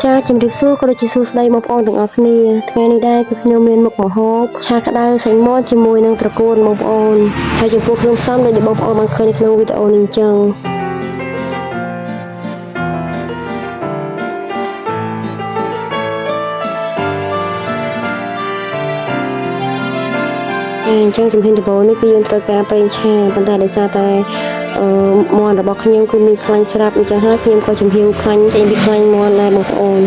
ចាជំរាបសួរក៏ដូចជាសួស្តីបងប្អូនទាំងអស់គ្នាថ្ងៃនេះដែរគឺខ្ញុំមានមុខម្ហូបឆាក្តៅសាច់មាន់ជាមួយនឹងត្រកួនបងប្អូនហើយចំពោះគ្រឿងផ្សំដូចបងប្អូនបានឃើញនៅក្នុងវីដេអូនេះអញ្ចឹងអញ្ចឹងជំហានដំបូងនេះគឺយើងត្រូវការប្រេងឆាប៉ុន្តែដោយសារតែមាន់របស់ខ្ញុំគឺមានខ្លាញ់ស្រាប់អញ្ចឹងហើយខ្ញុំក៏ជំហានខ្លាញ់ចេញពីខ្លាញ់មាន់ដែរបងប្អូន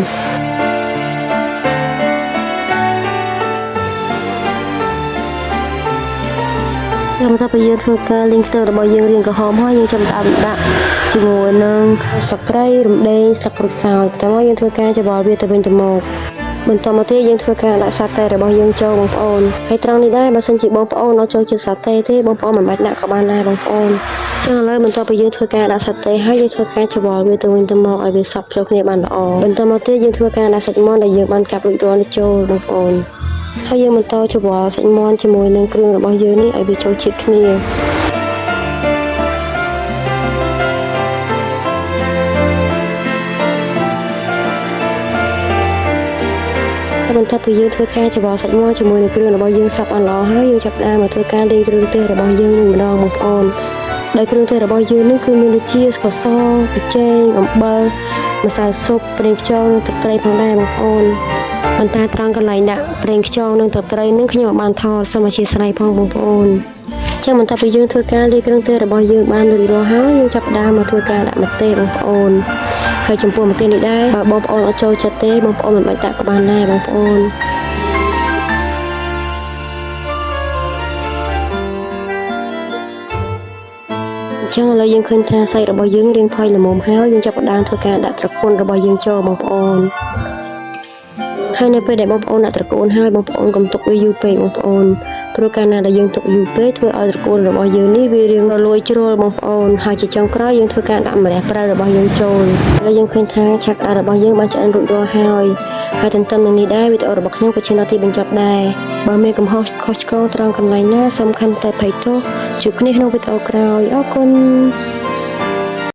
យើងចាប់ពីយើងធ្វើការលីងខ្ទិះរបស់យើងរៀងក្រហមហើយយើងចាប់ដាក់ជាមួយនឹងស្លឹកគ្រៃរំដេងស្លឹកក្រូចសើចបន្ទាប់មកយើងធ្វើការច្របល់វាទៅវិញទៅមកបន្តមកទៀតយើងធ្វើការដាក់សាតេរបស់យើងចូលបងប្អូនហើយត្រង់នេះដែរបើសិនជាបងប្អូនអត់ចូលចិត្តសាតេទេបងប្អូនមិនបាច់ដាក់ក៏បានដែរបងប្អូនចឹងឥឡូវបន្ទាប់ពីយើងធ្វើការដាក់សាតេហើយយើងធ្វើការច្របល់វាទៅវិញទៅមកឲ្យវាសព្វចូលគ្នាបានល្អបន្តមកទៀតយើងធ្វើការដាក់សាច់មាន់ដែលយើងបានកាប់រួចរាល់នេះចូលបងប្អូនហើយយើងបន្តច្របល់សាច់មាន់ជាមួយនឹងគ្រឿងរបស់យើងនេះឲ្យវាចូលជាតិគ្នាបន្ទាប់ពីយើងធ្វើការច្របល់សាច់មាន់ជាមួយនឹងគ្រឿងរបស់យើងសព្វអស់ល្អហើយយើងចាប់ផ្ដើមមកធ្វើការលាយគ្រឿងទេសរបស់យើងម្ដងបងប្អូនដោយគ្រឿងទេសរបស់យើងនេះគឺមានដូចជាស្ករសប៊ីចេងអំបិលម្សៅស៊ុបប្រេងខ្យងទឹកត្រីផងដែរបងប្អូនប៉ុន្តែត្រង់កន្លែងដាក់ប្រេងខ្យងនិងទឹកត្រីនេះខ្ញុំបានថតសូមអធិស្ឋានផងបងប្អូនចឹងបន្ទាប់ពីយើងធ្វើការលាយគ្រឿងទេសរបស់យើងបានរួចរាល់ហើយយើងចាប់ផ្ដើមមកធ្វើការដាក់ម្ទេសបងប្អូនហើយចំពោះម្ទេសនេះដែរបើបងប្អូនអត់ចូលចិត្តទេបងប្អូនមិនបាច់ដាក់ក៏បានដែរបងប្អូនចឹងឥឡូវយើងឃើញថាសាច់របស់យើងរាងផុយល្មមហើយយើងចាប់ផ្ដើមធ្វើការដាក់ត្រកួនរបស់យើងចូលបងប្អូនហើយនៅពេលដែលបងប្អូនដាក់ត្រកួនហើយបងប្អូនកុំទុកវាយូរពេកបងប្អូនព្រោះកាលណាដែលយើងទុកយូរពេកធ្វើឲ្យត្រកួនរបស់យើងនេះវារាងរលួយជ្រុលបងប្អូនហើយជាចុងក្រោយយើងធ្វើការដាក់ម្រះប្រៅរបស់យើងចូលហើយយើងឃើញថាឆាក្តៅរបស់យើងបានឆ្អិនរួចរាល់ហើយទន្ទឹមនឹងនេះដែរវីដេអូរបស់ខ្ញុំក៏ឈានដល់ទីបញ្ចប់ដែរបើមានកំហុសខុសឆ្គងត្រង់កន្លែងណាសូមខន្តីអភ័យទោសជួបគ្នាក្នុងវីដេអូក្រោយអរគុណ